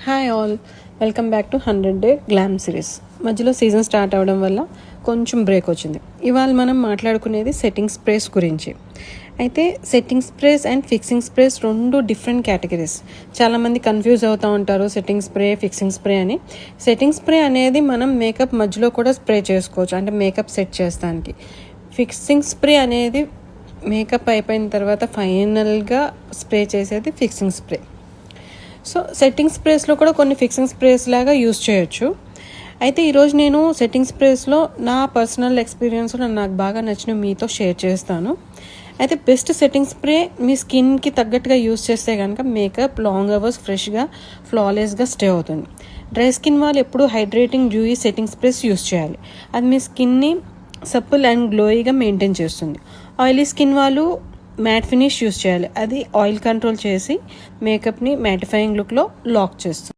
Hi all, welcome back to 100 Day glam series. మధ్యలో season start అవ్వడం వల్ల కొంచెం బ్రేక్ వచ్చింది. ఇవాళ మనం మాట్లాడుకునేది సెట్టింగ్ స్ప్రేస్ గురించి. అయితే setting sprays and fixing sprays రెండు డిఫరెంట్ కేటగిరీస్. చాలామంది కన్ఫ్యూజ్ అవుతూ ఉంటారు సెట్టింగ్ స్ప్రే, ఫిక్సింగ్ స్ప్రే అని. సెట్టింగ్ స్ప్రే అనేది మనం మేకప్ మధ్యలో కూడా స్ప్రే చేసుకోవచ్చు, అంటే మేకప్ సెట్ చేస్తానికి. ఫిక్సింగ్ స్ప్రే అనేది మేకప్ అయిపోయిన తర్వాత ఫైనల్గా స్ప్రే చేసేది ఫిక్సింగ్ స్ప్రే. సో సెట్టింగ్ స్ప్రేస్లో కూడా కొన్ని ఫిక్సింగ్ స్ప్రేస్ లాగా యూస్ చేయొచ్చు. అయితే ఈరోజు నేను సెట్టింగ్ స్ప్రేస్లో నా పర్సనల్ ఎక్స్పీరియన్స్లో నాకు బాగా నచ్చిన మీతో షేర్ చేస్తాను. అయితే బెస్ట్ సెట్టింగ్ స్ప్రే మీ స్కిన్కి తగ్గట్టుగా యూస్ చేస్తే కనుక మేకప్ లాంగ్ అవర్స్ ఫ్రెష్గా ఫ్లాలెస్గా స్టే అవుతుంది. డ్రై స్కిన్ వాళ్ళు ఎప్పుడు హైడ్రేటింగ్ డ్యూయీ సెట్టింగ్ స్ప్రేస్ యూస్ చేయాలి. అది మీ స్కిన్ని సప్పుల్ అండ్ గ్లోయిగా మెయింటైన్ చేస్తుంది. ఆయిలీ స్కిన్ వాళ్ళు మ్యాట్ ఫినిష్ యూస్ చేయాలి. అది ఆయిల్ కంట్రోల్ చేసి మేకప్ని మ్యాటిఫైయింగ్ లుక్లో లాక్ చేస్తుంది.